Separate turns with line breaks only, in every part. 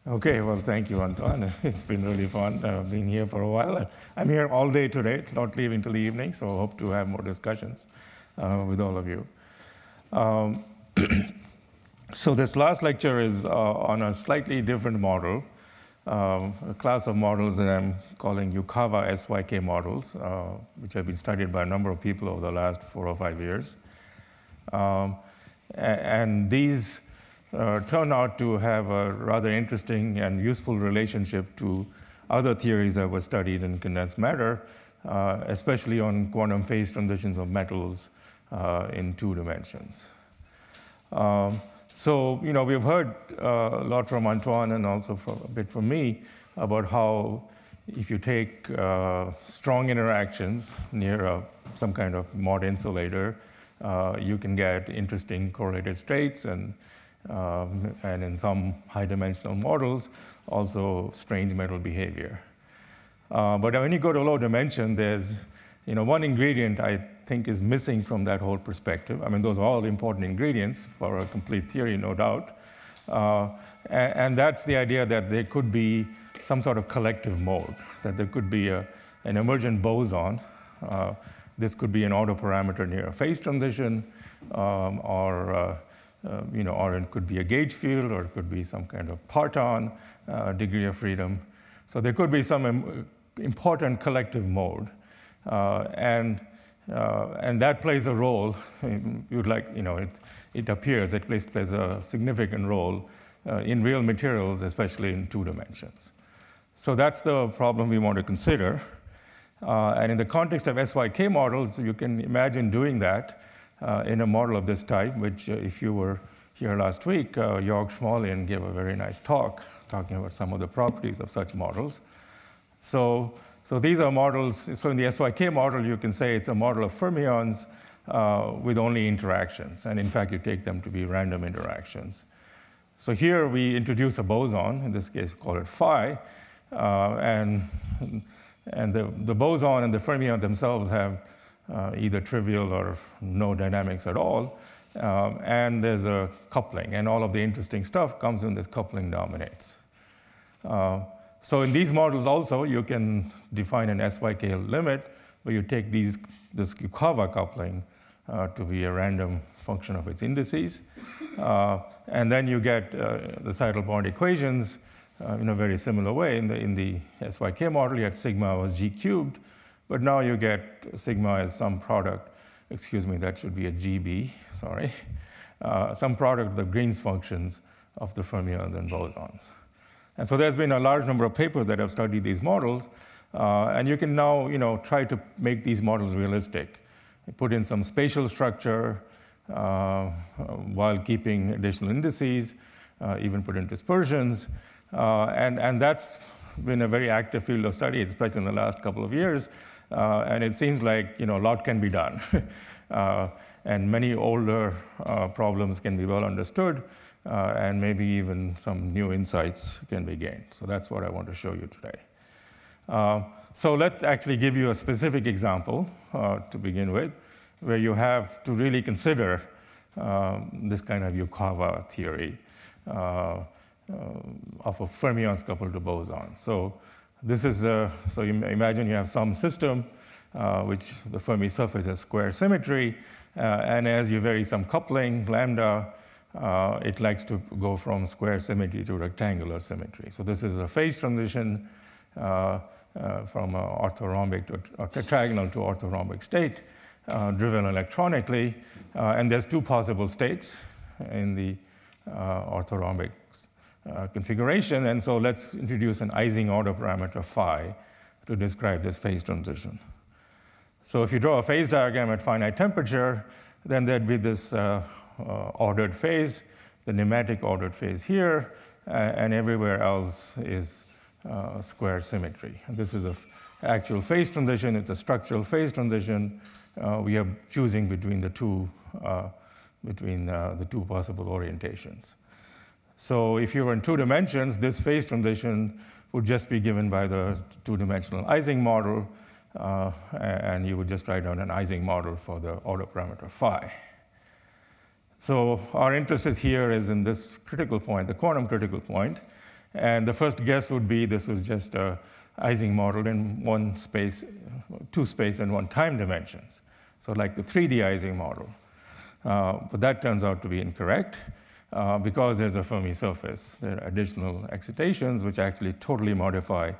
Okay, well, thank you, Antoine. It's been really fun being here for a while. I'm here all day today, not leaving till the evening, so hope to have more discussions with all of you. So this last lecture is on a slightly different model, a class of models that I'm calling Yukawa SYK models, which have been studied by a number of people over the last 4 or 5 years. And these turn out to have a rather interesting and useful relationship to other theories that were studied in condensed matter, especially on quantum phase transitions of metals in 2 dimensions. So, we've heard a lot from Antoine and also a bit from me about how if you take strong interactions near some kind of mod insulator, you can get interesting correlated states and in some high-dimensional models, also strange metal behavior. But when you go to low dimension, there's one ingredient I think is missing from that whole perspective. I mean, those are all important ingredients for a complete theory, no doubt. And that's the idea that there could be some sort of collective mode, that there could be an emergent boson. This could be an autoparameter near a phase transition, or it could be a gauge field, or it could be some kind of parton, degree of freedom. So there could be some important collective mode, and that plays a role. It appears it plays a significant role in real materials, especially in 2 dimensions. So that's the problem we want to consider. And in the context of SYK models, you can imagine doing that in a model of this type, which if you were here last week, Jörg Schmolien gave a very nice talk talking about some of the properties of such models. So these are models. So in the SYK model, you can say it's a model of fermions with only interactions. And in fact, you take them to be random interactions. So here we introduce a boson. In this case, we call it phi. And the boson and the fermion themselves have either trivial or no dynamics at all. And there's a coupling. And all of the interesting stuff comes when this coupling dominates. So in these models also, you can define an SYK limit where you take this Yukawa coupling to be a random function of its indices. And then you get the Seidel bond equations in a very similar way. In the SYK model, you had sigma was g cubed. But now you get sigma as some product. Excuse me, that should be a GB, sorry. Some product of the Green's functions of the fermions and bosons. And so there's been a large number of papers that have studied these models. And you can now try to make these models realistic. You put in some spatial structure while keeping additional indices, even put in dispersions. And that's been a very active field of study, especially in the last couple of years. And it seems like a lot can be done. And many older problems can be well understood, and maybe even some new insights can be gained. So that's what I want to show you today. So let's actually give you a specific example to begin with, where you have to really consider this kind of Yukawa theory of a fermions coupled to bosons. So this is so you imagine you have some system which the Fermi surface has square symmetry, and as you vary some coupling, lambda, it likes to go from square symmetry to rectangular symmetry. So this is a phase transition from orthorhombic to or tetragonal to orthorhombic state, driven electronically, and there's 2 possible states in the orthorhombic configuration. And so let's introduce an Ising order parameter phi to describe this phase transition. So if you draw a phase diagram at finite temperature, then there'd be this ordered phase, the nematic ordered phase here, and everywhere else is square symmetry. And this is an actual phase transition. It's a structural phase transition. We are choosing between the two possible orientations. So if you were in 2 dimensions, this phase transition would just be given by the 2-dimensional Ising model, and you would just write down an Ising model for the order parameter phi. So our interest here is in this critical point, the quantum critical point, And the first guess would be this was just a Ising model in one space, two space and one time dimensions. So like the 3D Ising model. But that turns out to be incorrect because there's a Fermi surface. There are additional excitations which actually totally modify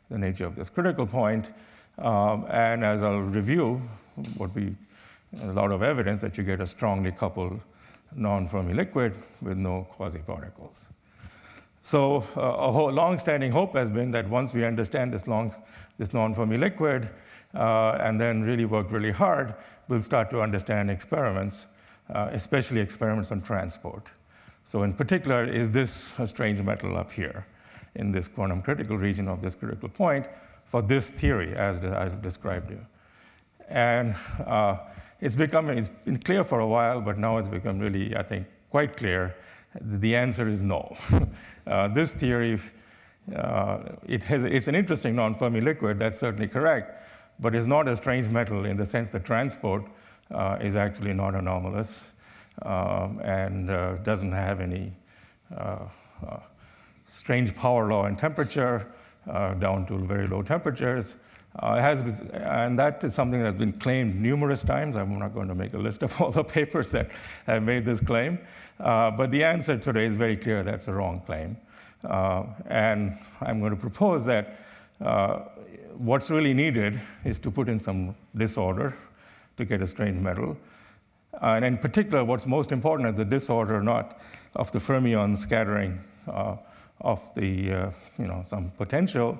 the nature of this critical point. And as I'll review, a lot of evidence that you get a strongly coupled non-Fermi liquid with no quasi-particles. So a long-standing hope has been that once we understand this non-Fermi liquid and then really work really hard, we'll start to understand experiments, especially experiments on transport. So in particular, is this a strange metal up here in this quantum critical region of this critical point for this theory, as I've described you? And it's been clear for a while, but now it's become really, I think, quite clear. The answer is no. This theory, it's an interesting non-Fermi liquid, that's certainly correct, but it's not a strange metal in the sense that transport is actually not anomalous and doesn't have any strange power law and temperature down to very low temperatures. And that is something that's been claimed numerous times. I'm not going to make a list of all the papers that have made this claim. But the answer today is very clear. That's a wrong claim. And I'm going to propose that what's really needed is to put in some disorder to get a strange metal. And in particular, what's most important is the disorder not of the fermion scattering of the, some potential,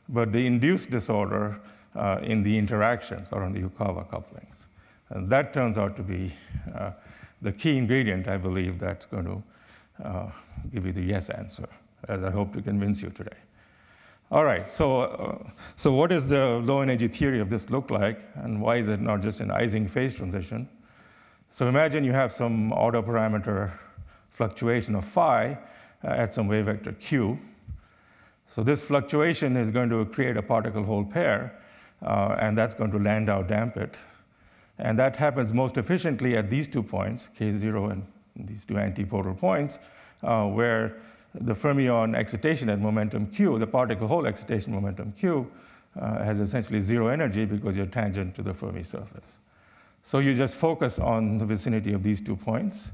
but the induced disorder in the interactions or in the Yukawa couplings. And that turns out to be the key ingredient, I believe, that's going to give you the yes answer, as I hope to convince you today. All right, so what does the low energy theory of this look like, and why is it not just an Ising phase transition? So imagine you have some autoparameter fluctuation of phi at some wave vector q. So this fluctuation is going to create a particle-hole pair, and that's going to Landau damp it. And that happens most efficiently at these 2 points, K0 and these 2 antipodal points, where the fermion excitation at momentum q, the particle-hole excitation momentum q, has essentially zero energy because you're tangent to the Fermi surface. So you just focus on the vicinity of these 2 points.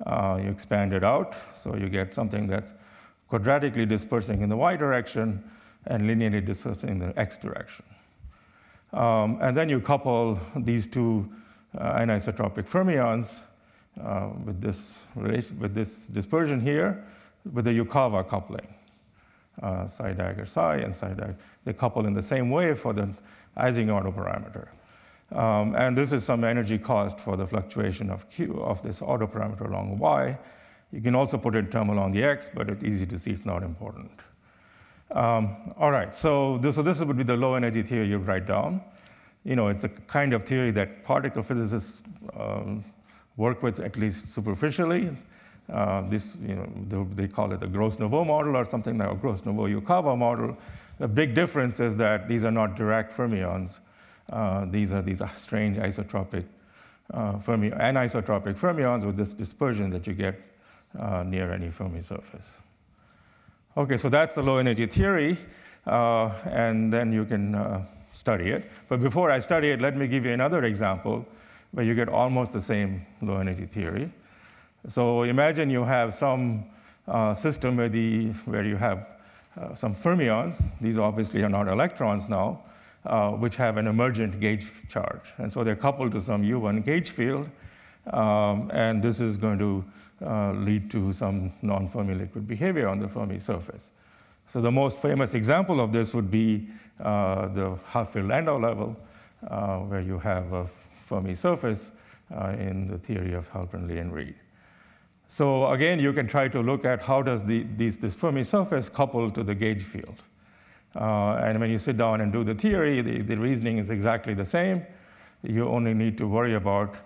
You expand it out, so you get something that's quadratically dispersing in the y direction and linearly dispersing in the x direction. And then you couple these 2 anisotropic fermions with this dispersion here with the Yukawa coupling, psi dagger psi and psi dagger. They couple in the same way for the Ising autoparameter. And this is some energy cost for the fluctuation of q of this autoparameter along y. You can also put a term along the x, but it's easy to see it's not important. All right, so this would be the low energy theory you write down. It's the kind of theory that particle physicists work with, at least superficially. They call it the Gros-Nouveau model or something like a Gros-Nouveau Yukawa model. The big difference is that these are not direct fermions. These are strange isotropic anisotropic fermions with this dispersion that you get near any Fermi surface. Okay, so that's the low energy theory, and then you can study it. But before I study it, let me give you another example where you get almost the same low energy theory. So imagine you have some system where you have some fermions. These obviously are not electrons now, which have an emergent gauge charge. And so they're coupled to some U1 gauge field, and this is going to lead to some non-Fermi liquid behavior on the Fermi surface. So the most famous example of this would be the half-field Landau level, where you have a Fermi surface in the theory of Halpern, Lee, and Reed. So again, you can try to look at how does this Fermi surface couple to the gauge field. And when you sit down and do the theory, the reasoning is exactly the same. You only need to worry about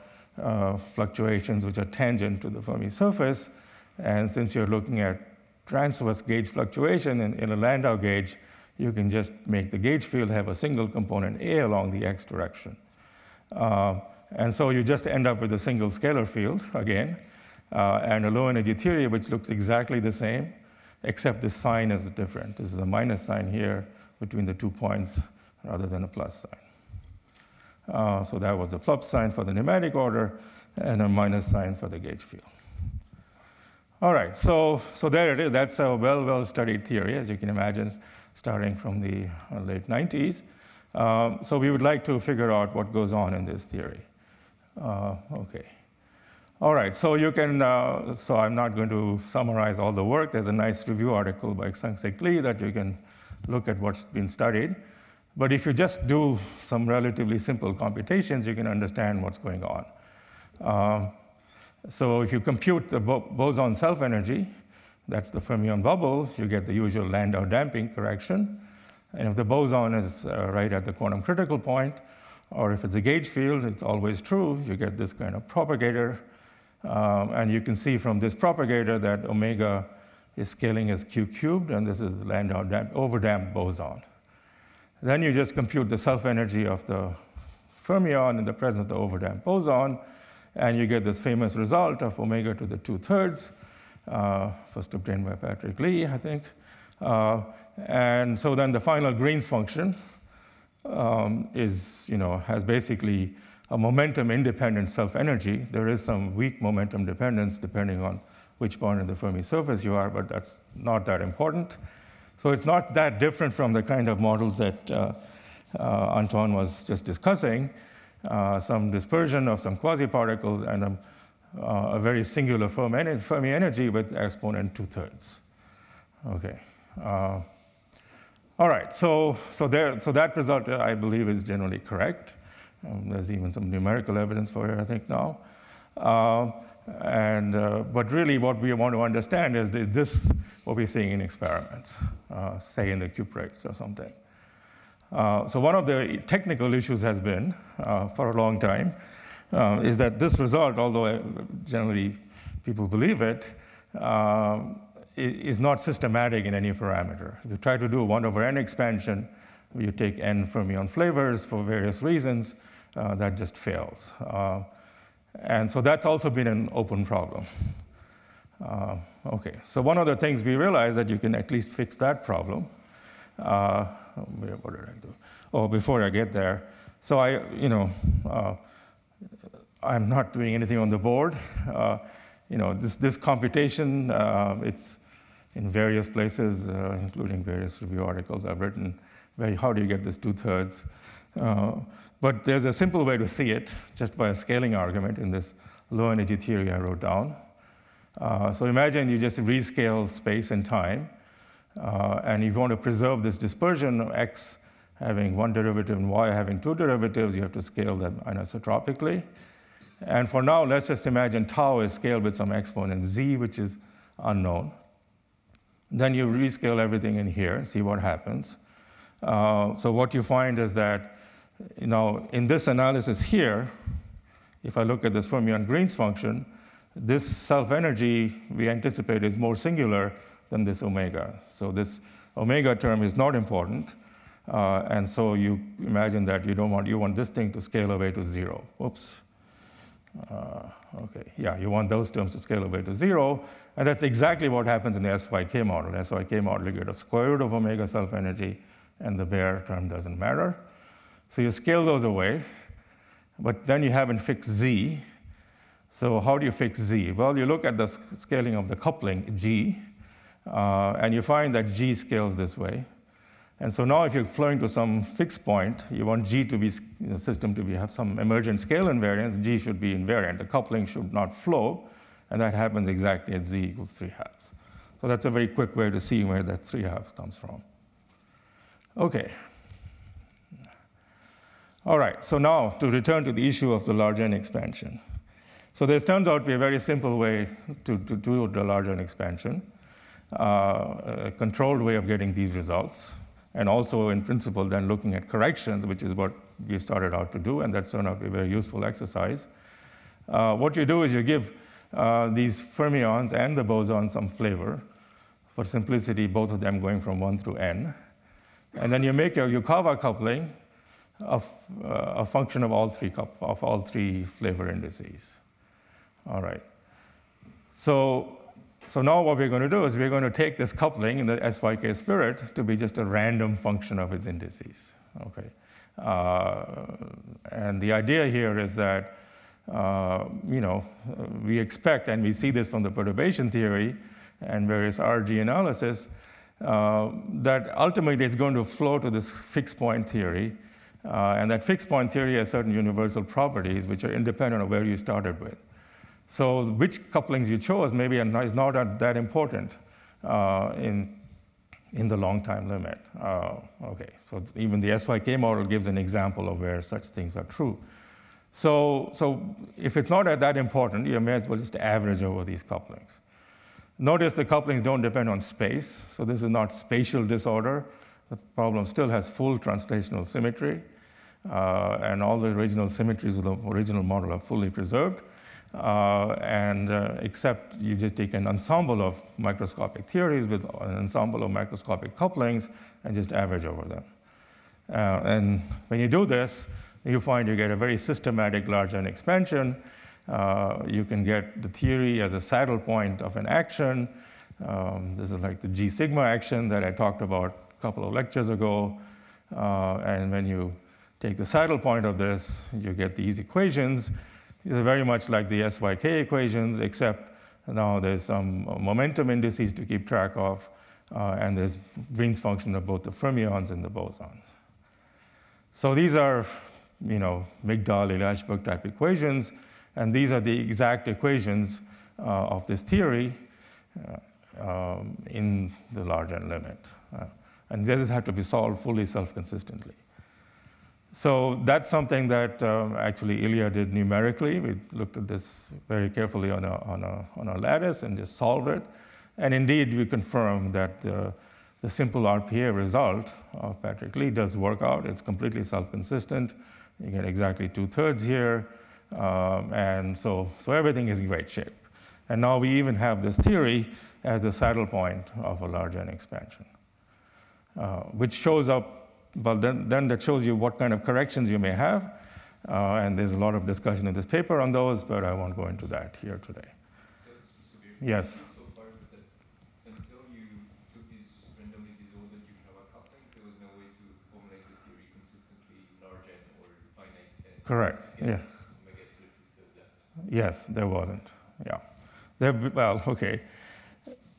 fluctuations which are tangent to the Fermi surface. And since you're looking at transverse gauge fluctuation in a Landau gauge, you can just make the gauge field have a single component A along the x direction. And so you just end up with a single scalar field again, and a low energy theory which looks exactly the same. except this sign is different. This is a minus sign here between the 2 points rather than a plus sign. So that was the plus sign for the pneumatic order and a minus sign for the gauge field. All right, so there it is. That's a well-studied theory, as you can imagine, starting from the late 90s. So we would like to figure out what goes on in this theory. Okay. All right, so you can, so I'm not going to summarize all the work. There's a nice review article by Sang-Sik Lee that you can look at what's been studied. But if you just do some relatively simple computations, you can understand what's going on. So if you compute the boson self-energy, that's the fermion bubbles, you get the usual Landau damping correction. And if the boson is right at the quantum critical point, or if it's a gauge field, it's always true, you get this kind of propagator. And you can see from this propagator that omega is scaling as q cubed, and this is the Landau overdamped boson. Then you just compute the self-energy of the fermion in the presence of the overdamped boson, and you get this famous result of omega to the 2/3, first obtained by Patrick Lee, I think. And so then the final Green's function has basically a momentum-independent self-energy. There is some weak momentum dependence depending on which point in the Fermi surface you are, but that's not that important. So it's not that different from the kind of models that Antoine was just discussing. Some dispersion of some quasi-particles and a very singular Fermi energy with exponent 2/3. Okay. All right, so that result, I believe, is generally correct. There's even some numerical evidence for it, I think, now. But really what we want to understand is this what we're seeing in experiments, say in the cuprates or something. So one of the technical issues has been, for a long time, is that this result, although generally people believe it, is not systematic in any parameter. If you try to do 1/n expansion, where you take n fermion flavors for various reasons, that just fails. And so that's also been an open problem. Okay, so one of the things we realized that you can at least fix that problem. What did I do? Oh, before I get there, so I'm not doing anything on the board. This computation, it's in various places, including various review articles I've written. How do you get this 2/3? But there's a simple way to see it, just by a scaling argument in this low energy theory I wrote down. So imagine you just rescale space and time, and if you want to preserve this dispersion of x having one derivative and y having two derivatives, you have to scale them anisotropically. And for now, let's just imagine tau is scaled with some exponent z, which is unknown. Then you rescale everything in here and see what happens. So what you find is that, in this analysis here, if I look at this fermion Green's function, this self-energy we anticipate is more singular than this omega. So this omega term is not important. And so you imagine that you want this thing to scale away to 0. Oops. Okay, yeah, you want those terms to scale away to 0, and that's exactly what happens in the SYK model. In the SYK model, you get a square root of omega self-energy, and the bare term doesn't matter. So you scale those away, but then you haven't fixed z. So how do you fix z? Well, you look at the scaling of the coupling, g, and you find that g scales this way. And so now if you're flowing to some fixed point, you want G to be, the system to have some emergent scale invariance, G should be invariant. The coupling should not flow, and that happens exactly at Z equals 3/2. So that's a very quick way to see where that 3/2 comes from. Okay. All right, so now to return to the issue of the large N expansion. So this turns out to be a very simple way to do the large N expansion, a controlled way of getting these results. And also, in principle, then looking at corrections, which is what we started out to do, and that's turned out to be a very useful exercise. What you do is you give these fermions and the boson some flavor. For simplicity, both of them going from 1 through n. And then you make your Yukawa coupling a function of all three flavor indices. All right. So So now what we're going to do is we're going to take this coupling in the SYK spirit to be just a random function of its indices. Okay. And the idea here is that, we expect, and we see this from the perturbation theory and various RG analysis, that ultimately it's going to flow to this fixed point theory. And that fixed point theory has certain universal properties which are independent of where you started with. So which couplings you chose maybe is not that important in the long time limit. Okay, so even the SYK model gives an example of where such things are true. So if it's not that important, you may as well just average over these couplings. Notice the couplings don't depend on space, so this is not spatial disorder. The problem still has full translational symmetry, and all the original symmetries of the original model are fully preserved. Except you just take an ensemble of microscopic theories with an ensemble of microscopic couplings and just average over them. And when you do this, you find you get a very systematic large N expansion. You can get the theory as a saddle point of an action. This is like the G sigma action that I talked about a couple of lectures ago. And when you take the saddle point of this, you get these equations. These are very much like the SYK equations, except now there's some momentum indices to keep track of, and there's Green's function of both the fermions and the bosons. So these are, Migdal-Eliashberg type equations, and these are the exact equations of this theory in the large N limit. And this had to be solved fully self-consistently. So that's something that actually Ilya did numerically. We looked at this very carefully on a lattice and just solved it. And indeed, we confirmed that the simple RPA result of Patrick Lee does work out. It's completely self-consistent. You get exactly 2/3 here. And so everything is in great shape. And now we even have this theory as the saddle point of a large N expansion, which shows up. Well, then that shows you what kind of corrections you may have. And there's a lot of discussion in this paper on those, but I won't go into that here today.
Subir,
yes?
So far, that until you took these randomly disordered Yukawa couplings, there was no way to formulate the theory consistently large N or finite N.
Correct, yes.
Omega to 2/3 N.
Yes, there wasn't, yeah. Well, okay.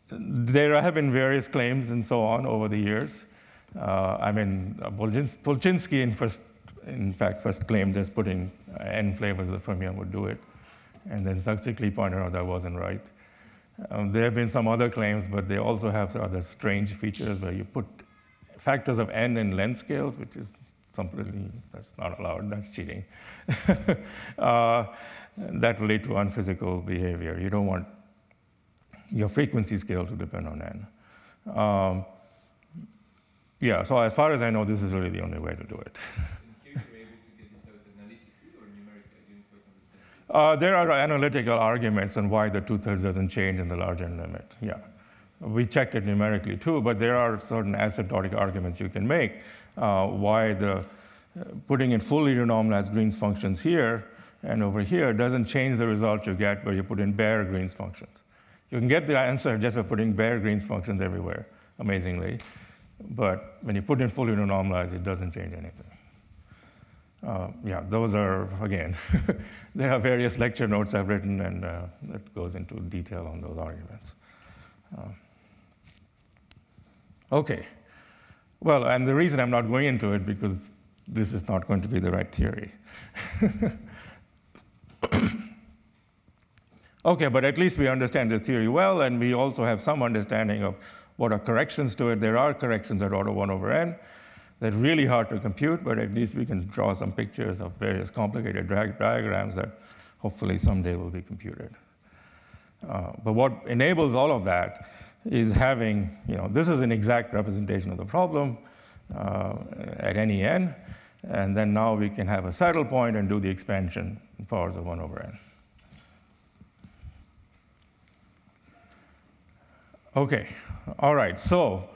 There have been various claims and so on over the years. Polchinski in fact first claimed as putting N flavors of fermion would do it, and then subsequently pointed out that wasn't right. There have been some other claims, but they also have other strange features where you put factors of N in length scales, which is completely, that's not allowed, that's cheating. That relate to unphysical behavior. You don't want your frequency scale to depend on N. Yeah, so as far as I know, this is really the only way to do it.
And here you were able to get this out analytically or numerically? I didn't quite understand.
There are analytical arguments on why the 2/3 doesn't change in the large N limit, yeah. We checked it numerically too, but there are certain asymptotic arguments you can make why putting in fully renormalized Green's functions here and over here doesn't change the result you get where you put in bare Green's functions. You can get the answer just by putting bare Green's functions everywhere, amazingly. But when you put in fully renormalized, it doesn't change anything. Yeah, those are, again, there are various lecture notes I've written, and that goes into detail on those arguments. Okay. Well, and the reason I'm not going into it, because this is not going to be the right theory. Okay, but at least we understand this theory well, and we also have some understanding of what are corrections to it. There are corrections at order 1/n. They're really hard to compute, but at least we can draw some pictures of various complicated diagrams that hopefully someday will be computed. But what enables all of that is having, this is an exact representation of the problem at any n, and then now we can have a saddle point and do the expansion in powers of 1/n. Okay, all right, so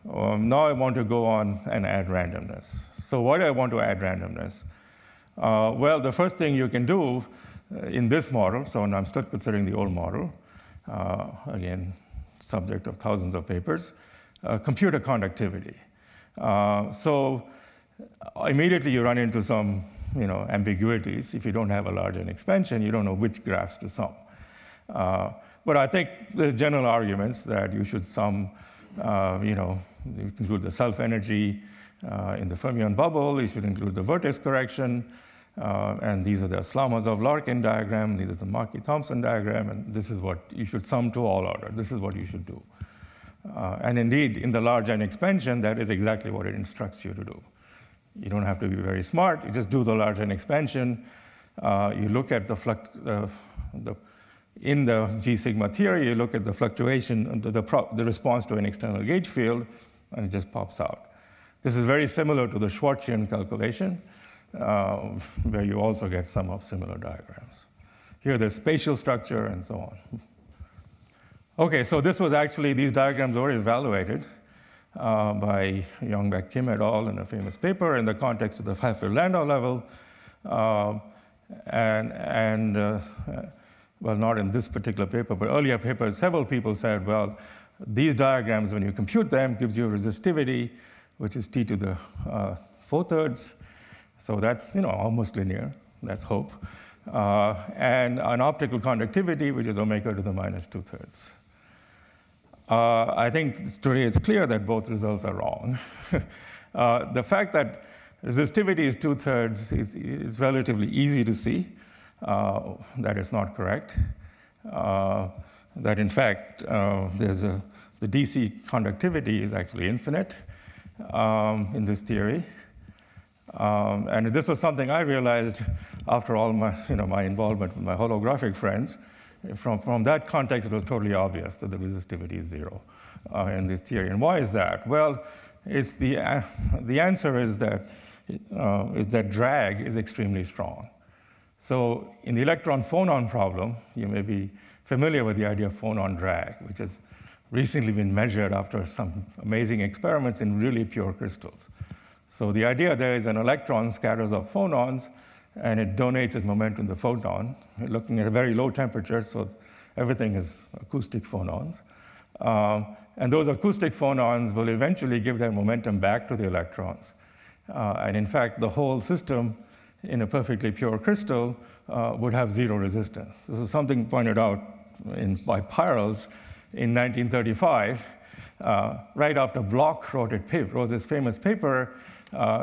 now I want to go on and add randomness. So why do I want to add randomness? Well, the first thing you can do in this model, so I'm still considering the old model, again, subject of thousands of papers, computer conductivity. So immediately you run into some ambiguities. If you don't have a large N expansion, you don't know which graphs to sum. But I think there's general arguments that you should sum, you include the self-energy in the fermion bubble, you should include the vertex correction, and these are the Slamazov-Larkin diagram, these are the Markey-Thompson diagram, and this is what you should sum to all order. This is what you should do. And indeed, in the large N expansion, that is exactly what it instructs you to do. You don't have to be very smart, you just do the large N expansion. You look at the in the G sigma theory, you look at the fluctuation, the response to an external gauge field, and it just pops out. This is very similar to the Schwartzian calculation, where you also get some of similar diagrams. Here there's spatial structure and so on. Okay, so this was actually, these diagrams were evaluated by Youngback Kim et al. In a famous paper in the context of the Hadfield-Landau level. Well, not in this particular paper, but earlier papers, several people said, well, these diagrams, when you compute them, gives you resistivity, which is T to the 4/3. So that's almost linear. Let's hope. And an optical conductivity, which is omega to the minus 2/3. I think today it's clear that both results are wrong. The fact that resistivity is 2/3 is relatively easy to see. That is not correct. That in fact, the DC conductivity is actually infinite in this theory. And this was something I realized after all my involvement with my holographic friends. From that context, it was totally obvious that the resistivity is 0 in this theory. And why is that? Well, it's the answer is that drag is extremely strong. So in the electron phonon problem, you may be familiar with the idea of phonon drag, which has recently been measured after some amazing experiments in really pure crystals. So the idea there is an electron scatters off phonons, and it donates its momentum to the photon, looking at a very low temperature, so everything is acoustic phonons. And those acoustic phonons will eventually give their momentum back to the electrons. And in fact, the whole system in a perfectly pure crystal would have 0 resistance. This is something pointed out by Peierls in 1935, right after Bloch wrote his famous paper,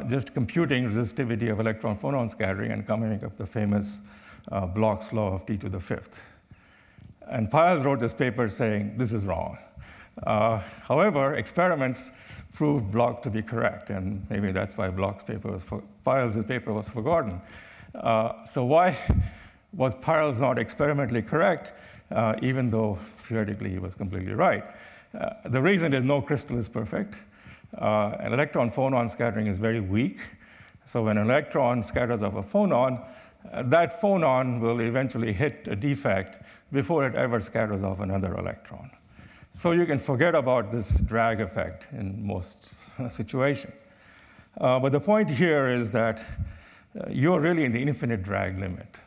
just computing resistivity of electron phonon scattering and coming up with the famous Bloch's law of T to the 5th. And Peierls wrote this paper saying, this is wrong. However, experiments proved Bloch to be correct, and maybe that's why Peierls' paper was forgotten. So why was Peierls not experimentally correct, even though theoretically he was completely right? The reason is no crystal is perfect. An electron phonon scattering is very weak. So when an electron scatters off a phonon, that phonon will eventually hit a defect before it ever scatters off another electron. So you can forget about this drag effect in most situations. But the point here is that you're really in the infinite drag limit.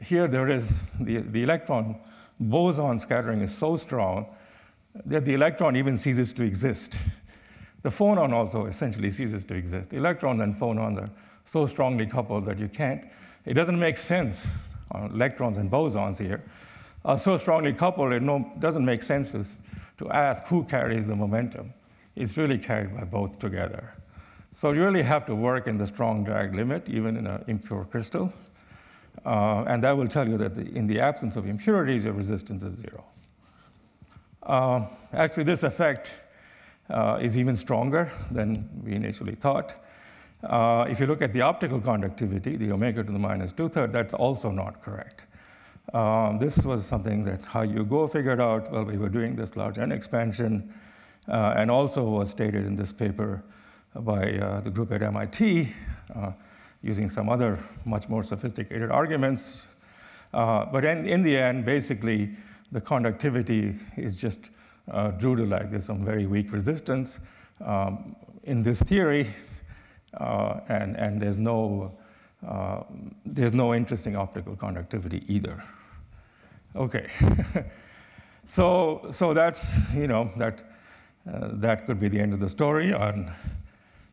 Here there is the electron boson scattering is so strong that the electron even ceases to exist. The phonon also essentially ceases to exist. The electrons and phonons are so strongly coupled that it doesn't make sense. Electrons and bosons here are so strongly coupled, it doesn't make sense to ask who carries the momentum. It's really carried by both together. So you really have to work in the strong drag limit, even in an impure crystal. And that will tell you that in the absence of impurities, your resistance is 0. Actually, this effect is even stronger than we initially thought. If you look at the optical conductivity, the omega to the minus 2/3, that's also not correct. This was something that Hugo figured out while we were doing this large N expansion, and also was stated in this paper by the group at MIT, using some other much more sophisticated arguments. But in the end, basically, the conductivity is just Drude-like. There's some very weak resistance in this theory, and there's no interesting optical conductivity either. Okay. So that's, that could be the end of the story on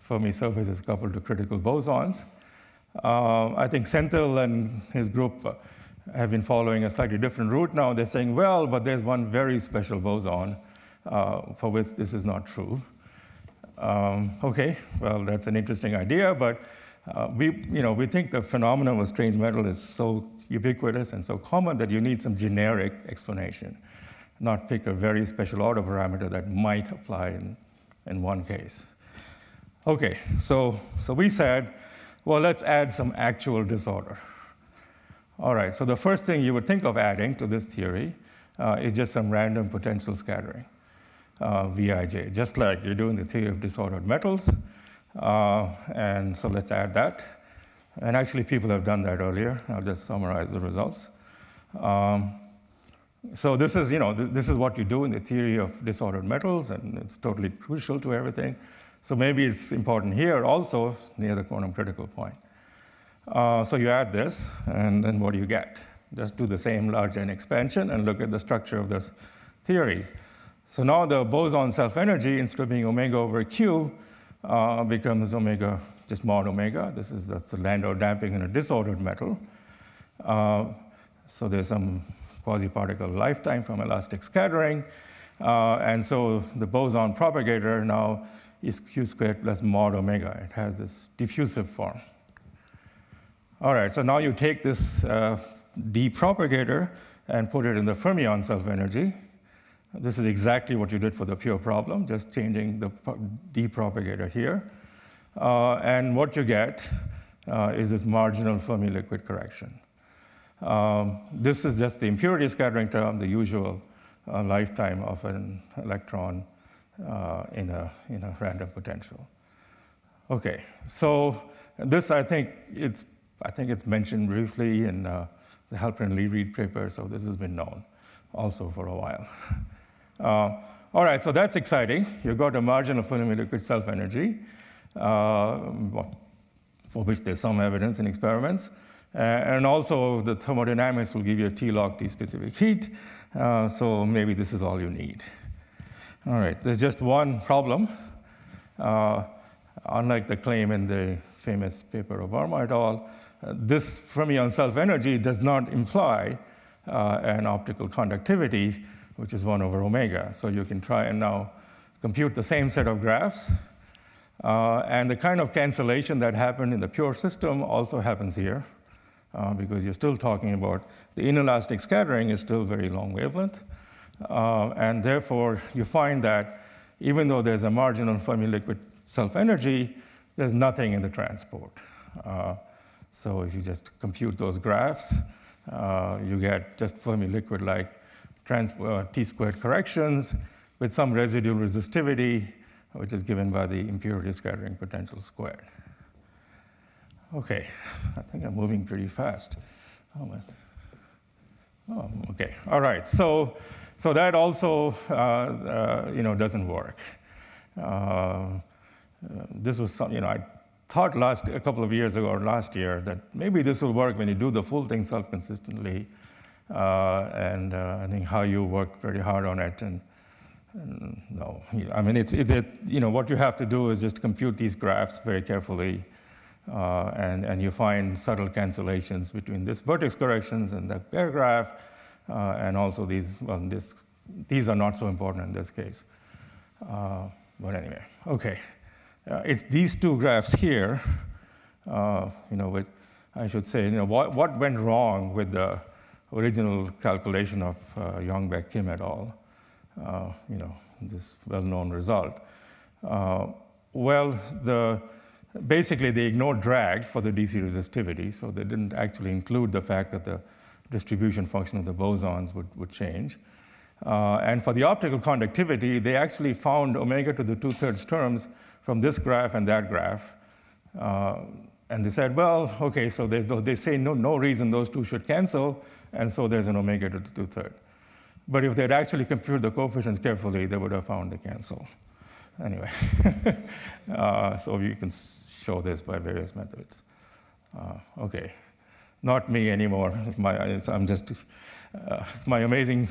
Fermi surfaces coupled to critical bosons. I think Senthil and his group have been following a slightly different route now. They're saying, well, but there's one very special boson for which this is not true. Okay, well, that's an interesting idea, but we think the phenomenon of strange metal is so ubiquitous and so common that you need some generic explanation, not pick a very special order parameter that might apply in one case. Okay, so we said, well, let's add some actual disorder. All right, so the first thing you would think of adding to this theory is just some random potential scattering, Vij, just like you do in the theory of disordered metals. And so let's add that. And actually, people have done that earlier. I'll just summarize the results. So this is, this is what you do in the theory of disordered metals, and it's totally crucial to everything. So maybe it's important here also near the quantum critical point. So you add this, and then what do you get? Just do the same large N expansion and look at the structure of this theory. So now the boson self-energy, instead of being omega over Q, becomes omega, just mod omega. That's the Landau damping in a disordered metal. So there's some quasi-particle lifetime from elastic scattering. And so the boson propagator now is Q squared plus mod omega. It has this diffusive form. All right, so now you take this D propagator and put it in the fermion self-energy. This is exactly what you did for the pure problem, just changing the D propagator here. And what you get is this marginal Fermi liquid correction. This is just the impurity scattering term, the usual lifetime of an electron in a random potential. Okay, so this I think it's mentioned briefly in the Halperin Lee Reed paper, so this has been known also for a while. All right, so that's exciting. You've got a marginal Fermi liquid self-energy, for which there's some evidence in experiments. And also the thermodynamics will give you a T-log T-specific heat, so maybe this is all you need. All right, there's just one problem. Unlike the claim in the famous paper of Verma et al., this fermion self-energy does not imply an optical conductivity, which is 1 over omega. So you can try and now compute the same set of graphs. And the kind of cancellation that happened in the pure system also happens here, because you're still talking about the inelastic scattering is still very long wavelength. And therefore, you find that even though there's a marginal Fermi liquid self-energy, there's nothing in the transport. So if you just compute those graphs, you get just Fermi liquid-like T-squared corrections with some residual resistivity, which is given by the impurity scattering potential squared. Okay, I think I'm moving pretty fast. Oh, okay, all right. So that also, doesn't work. This was some, I thought a couple of years ago or last year that maybe this will work when you do the full thing self-consistently. And I think how you worked very hard on it, and no, I mean what you have to do is just compute these graphs very carefully, and you find subtle cancellations between this vertex corrections and the pair graph, and also these. Well, these are not so important in this case, but anyway, okay. It's these two graphs here, which I should say, what went wrong with the original calculation of Youngbeck Kim et al., this well-known result. Basically they ignored drag for the DC resistivity, so they didn't actually include the fact that the distribution function of the bosons would change. And for the optical conductivity, they actually found omega to the 2/3 terms from this graph and that graph. And they said, well, okay, so they say no reason those two should cancel, and so there's an omega to the 2/3. But if they'd actually computed the coefficients carefully, they would have found the cancel. Anyway, so you can show this by various methods. Okay. not me anymore. I'm just, it's my amazing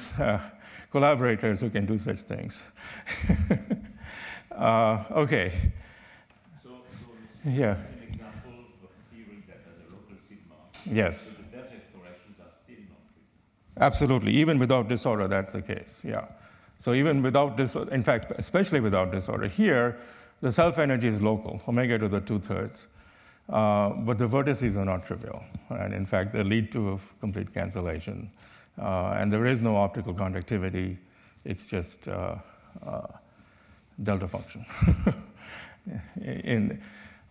collaborators who can do such things. Okay.
So
yeah.
an example of a theory that has a local sigma.
Yes.
So the vertex corrections are still not true.
Absolutely. Even without disorder, that's the case. Yeah. So even without disorder, in fact, especially without disorder, here, the self-energy is local, omega to the 2/3. But the vertices are not trivial. And in fact, they lead to a complete cancellation. And there is no optical conductivity. It's just delta function.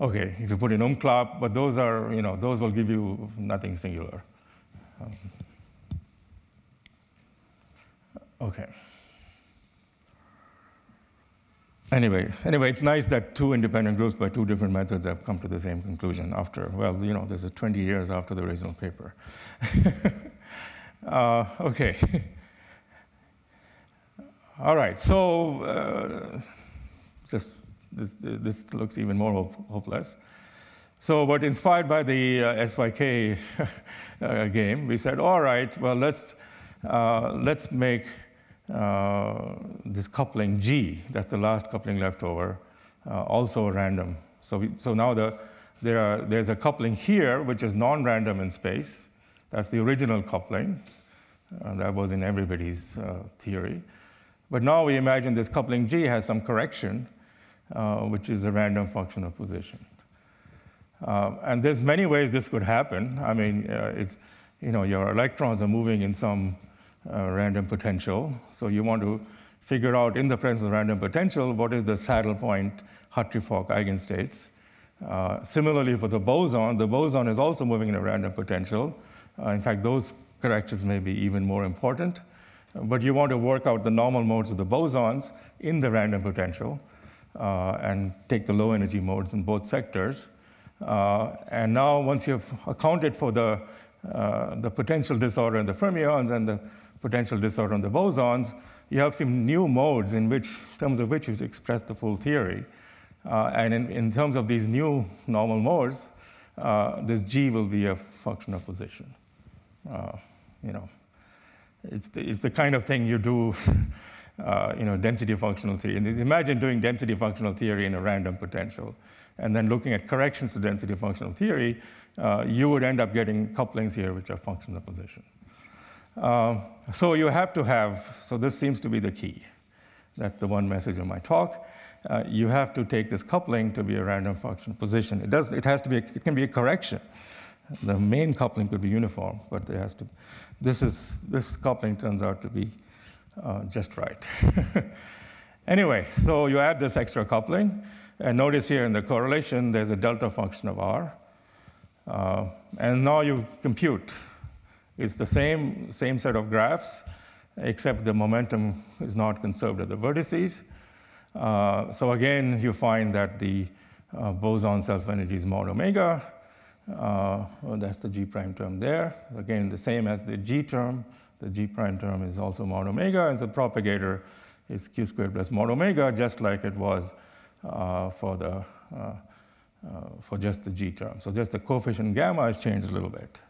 Okay, if you put in umklapp, but those are, those will give you nothing singular. Okay. Anyway, it's nice that two independent groups by two different methods have come to the same conclusion after, well, this is 20 years after the original paper. Okay. All right, so this looks even more hopeless. So, but inspired by the SYK game, we said, all right, well, let's make this coupling G, that's the last coupling left over, also random. So now there's a coupling here which is non-random in space. That's the original coupling. That was in everybody's theory. But now we imagine this coupling G has some correction, which is a random function of position. And there's many ways this could happen. I mean, your electrons are moving in some random potential. So you want to figure out, in the presence of random potential, what is the saddle point Hartree-Fock eigenstates. Similarly, for the boson is also moving in a random potential. In fact, those corrections may be even more important. But you want to work out the normal modes of the bosons in the random potential and take the low energy modes in both sectors. And now, once you've accounted for the potential disorder in the fermions and the potential disorder in the bosons, you have some new modes in terms of which you express the full theory. And in terms of these new normal modes, this G will be a function of position. It's the kind of thing you do, density functional theory. And imagine doing density functional theory in a random potential, and then looking at corrections to density functional theory, you would end up getting couplings here which are functions of position. So you have to have, so this seems to be the key. That's the one message of my talk. You have to take this coupling to be a random function of position. It can be a correction. The main coupling could be uniform, but there has to. This coupling turns out to be just right. Anyway, so you add this extra coupling, and notice here in the correlation there's a delta function of R, and now you compute. It's the same set of graphs, except the momentum is not conserved at the vertices. So again, you find that the boson self-energy is mod omega. That's the G prime term there. Again, the same as the G term. The G prime term is also mod omega, and the propagator is Q squared plus mod omega, just like it was for just the G term. So just the coefficient gamma has changed a little bit.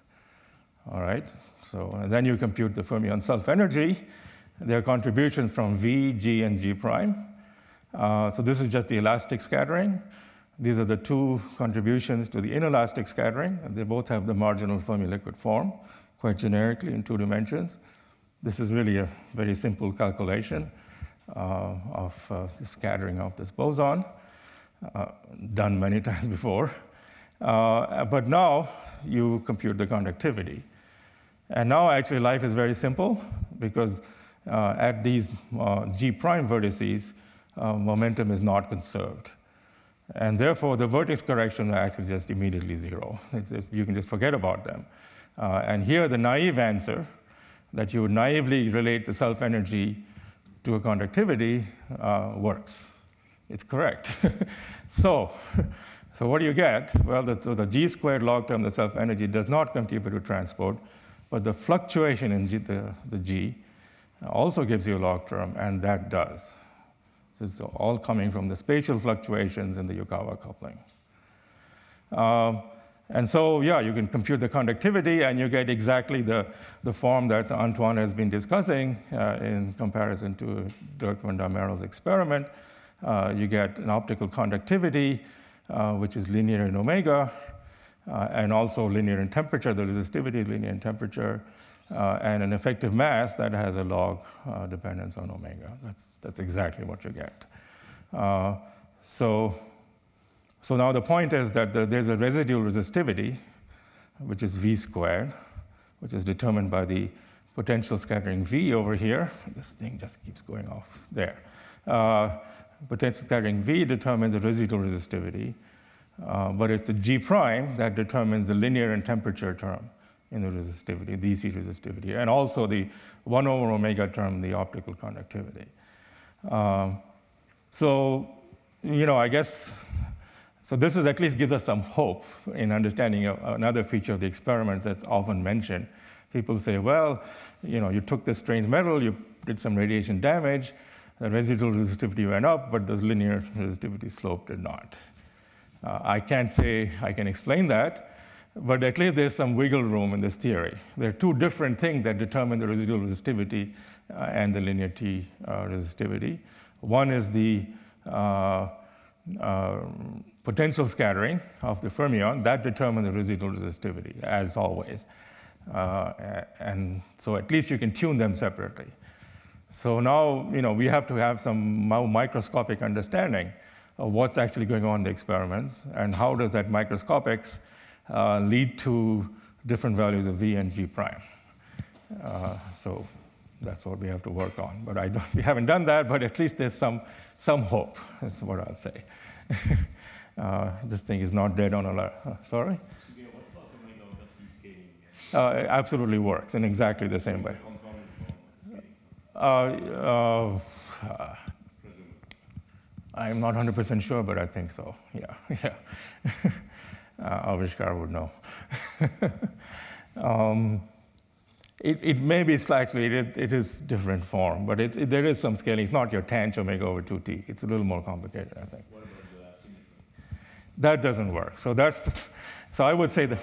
All right, so and then you compute the fermion self-energy. Their contributions from V, G, and G prime. So this is just the elastic scattering. These are the two contributions to the inelastic scattering. And they both have the marginal Fermi liquid form, quite generically in 2 dimensions. This is really a very simple calculation of the scattering of this boson, done many times before. But now you compute the conductivity. And now actually life is very simple, because at these G prime vertices, momentum is not conserved. And therefore, the vertex corrections are actually just immediately 0. You can just forget about them. And here, the naive answer, that you would naively relate the self-energy to a conductivity, works. It's correct. So what do you get? Well, the G squared log term, the self-energy, does not contribute to transport, but the fluctuation in the G also gives you a log term, and that does. So it's all coming from the spatial fluctuations in the Yukawa coupling. And so, yeah, you can compute the conductivity, and you get exactly the form that Antoine has been discussing in comparison to Dirk van der Merel's experiment. You get an optical conductivity, which is linear in omega, and also linear in temperature. The resistivity is linear in temperature, and an effective mass that has a log dependence on omega. That's exactly what you get. So now the point is that there's a residual resistivity, which is V squared, which is determined by the potential scattering V over here. This thing just keeps going off there. Potential scattering V determines the residual resistivity, but it's the G prime that determines the linear and temperature term in the resistivity, the EC resistivity, and also the 1 over omega term, the optical conductivity. So, I guess, so this is at least gives us some hope in understanding another feature of the experiments that's often mentioned. People say, well, you took this strange metal, you did some radiation damage, the residual resistivity went up, but the linear resistivity slope did not. I can't say I can explain that, but at least there's some wiggle room in this theory. There are two different things that determine the residual resistivity and the linear T resistivity. One is the potential scattering of the fermion. That determines the residual resistivity, as always. And so at least you can tune them separately. So now, we have to have some microscopic understanding of what's actually going on in the experiments, and how does that microscopics lead to different values of V and G prime. So that's what we have to work on. But we haven't done that, but at least there's some hope, is what I'll say. This thing is not dead on a lot. Sorry?
Yeah, what about the window that he's scaling?
It absolutely works in exactly the same way. I'm not 100% sure, but I think so. Yeah. Avishkar would know. It may be slightly, it is different form, but there is some scaling. It's not your tanh omega over 2t. It's a little more complicated, I think.
What about the asymmetry?
That doesn't work. So so I would say that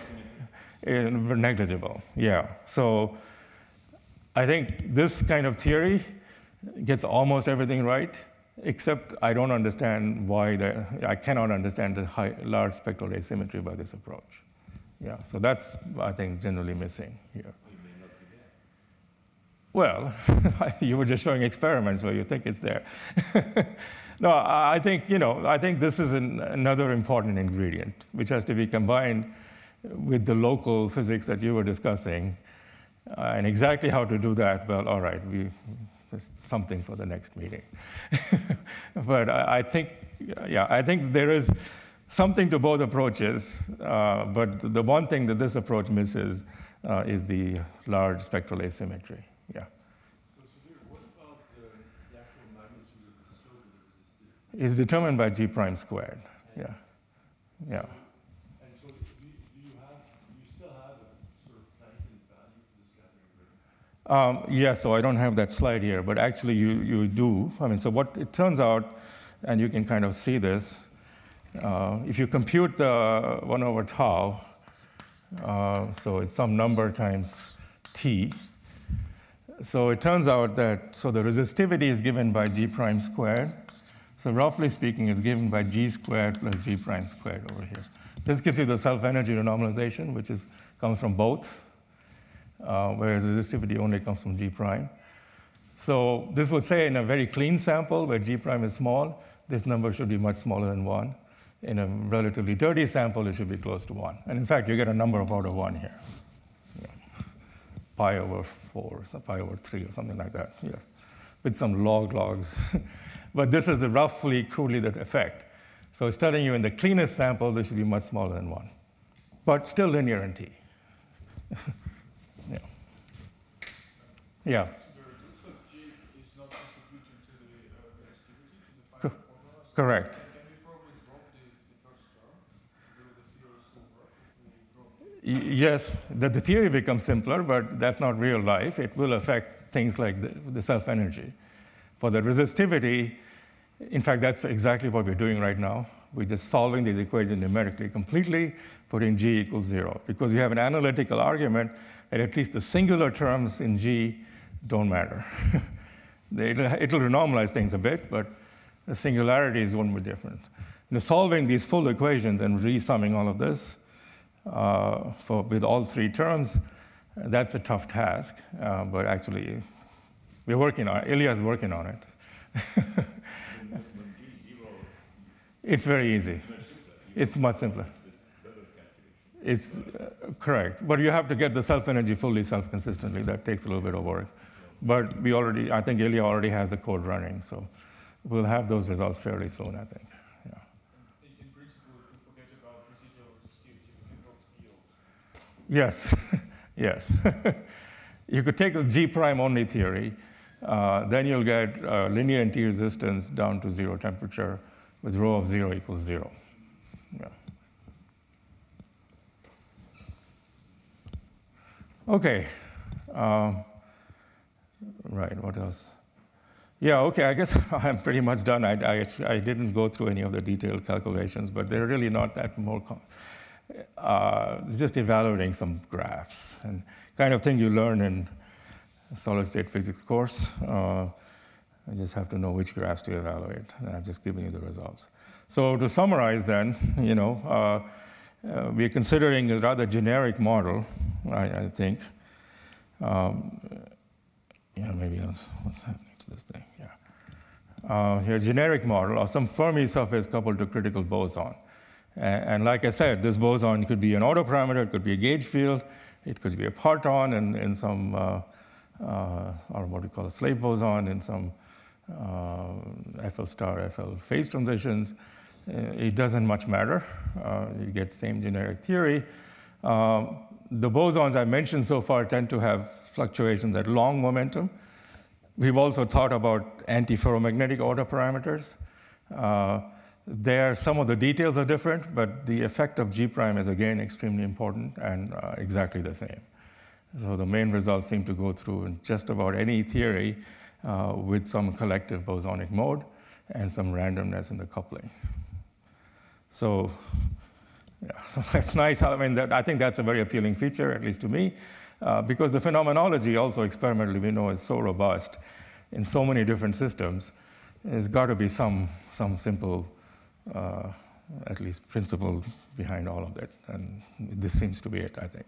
negligible. Yeah. So I think this kind of theory gets almost everything right, except I don't understand why I cannot understand the large spectral asymmetry by this approach. Yeah. So that's, I think, generally missing here. Well, you were just showing experiments where you think it's there. No, I think this is another important ingredient, which has to be combined with the local physics that you were discussing. And exactly how to do that, well, all right, there's something for the next meeting. But I think there is something to both approaches, but the one thing that this approach misses is the large spectral asymmetry. Yeah.
So, Subir, what about the actual magnitude of the slope of the resistivity?
It's determined by G prime squared. Yeah.
And so, do you still have a sort of Planck value for the scattering rate?
Yeah, so I don't have that slide here, but actually you do. I mean, so what it turns out, and you can kind of see this, if you compute the 1 over tau, so it's some number times t. So it turns out that, so the resistivity is given by G prime squared. So roughly speaking, it's given by G squared plus G prime squared over here. This gives you the self-energy renormalization, which comes from both, whereas resistivity only comes from G prime. So this would say in a very clean sample where G prime is small, this number should be much smaller than 1. In a relatively dirty sample, it should be close to 1. And in fact, you get a number about 1 here. Yeah. Pi over 4, or pi over 3, or something like that, yeah, with some logs. But this is roughly, crudely, the effect. So it's telling you in the cleanest sample, this should be much smaller than 1, but still linear in T. Yeah. Yeah.
So it looks like G is not contributing to the resistivity, to the final formula. So
Correct.
can we probably drop the first term? Will the theory still work if we drop it?
Yes, the theory becomes simpler, but that's not real life. It will affect things like the self-energy. For the resistivity, in fact, that's exactly what we're doing right now. We're just solving these equations numerically completely, putting G equals 0, because you have an analytical argument that at least the singular terms in G don't matter. It'll normalize things a bit, but the singularities won't be different. Solving these full equations and resumming all of this with all three terms, that's a tough task, but actually, we're working on it. Ilya's working on it. It's very easy. It's much simpler. It's correct, but you have to get the self-energy fully self-consistently. That takes a little bit of work. But I think Ilya already has the code running, so we'll have those results fairly soon, I think. Yeah.
In principle, if you forget about residual resistivity, you can drop fields.
Yes, yes. You could take the G prime only theory, then you'll get linear anti-resistance down to 0 temperature with rho of 0 equals 0. Yeah. Okay. Right, what else? Yeah, okay, I guess I'm pretty much done. I didn't go through any of the detailed calculations, but they're really not that more it's just evaluating some graphs and kind of thing you learn in a solid-state physics course. I just have to know which graphs to evaluate, and I've just given you the results. So to summarize then, we're considering a rather generic model, I think. Maybe what's happening to this thing? Yeah. Here, generic model of some Fermi surface coupled to critical boson. And like I said, this boson could be an autoparameter, it could be a gauge field, it could be a parton in some, or what we call a slave boson in some FL star, FL phase transitions. It doesn't much matter. You get same generic theory. The bosons I mentioned so far tend to have fluctuations at long momentum. We've also thought about antiferromagnetic autoparameters. There, some of the details are different, but the effect of G prime is again extremely important and exactly the same. So the main results seem to go through in just about any theory with some collective bosonic mode and some randomness in the coupling. So, yeah, so that's nice. I mean, I think that's a very appealing feature, at least to me, because the phenomenology also experimentally we know is so robust in so many different systems. There's got to be some simple, at least principle behind all of it, and this seems to be it, I think.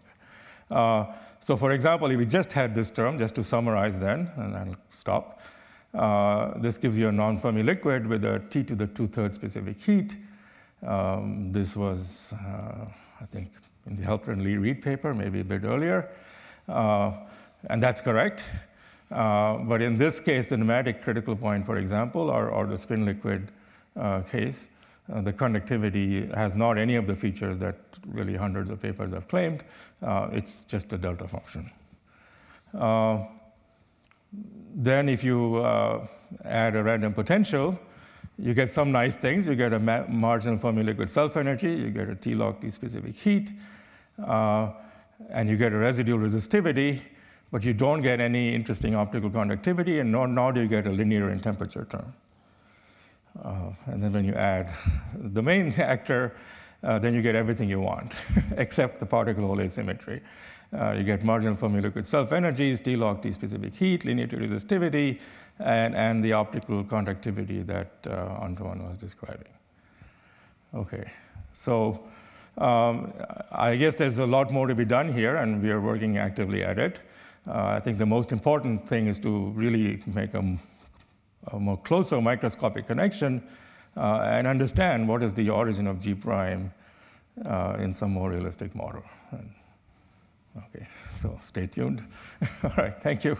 So for example, if we just had this term, just to summarize then, and I'll stop, this gives you a non-Fermi liquid with a T to the 2/3 specific heat. This was, I think, in the Helper and Lee Reed paper, maybe a bit earlier, and that's correct. But in this case, the pneumatic critical point, for example, or the spin liquid case, the conductivity has not any of the features that really hundreds of papers have claimed. It's just a delta function. Then if you add a random potential, you get some nice things. You get a marginal Fermi liquid self-energy, you get a T log T specific heat, and you get a residual resistivity, but you don't get any interesting optical conductivity, and nor do you get a linear in temperature term. And then when you add the main actor, then you get everything you want, except the particle-hole asymmetry. You get marginal Fermi liquid self-energies, T log T specific heat, linear to resistivity, and the optical conductivity that Antoine was describing. Okay, so I guess there's a lot more to be done here, and we are working actively at it. I think the most important thing is to really make a more closer microscopic connection and understand what is the origin of G prime in some more realistic model. Okay, so stay tuned. All right, thank you.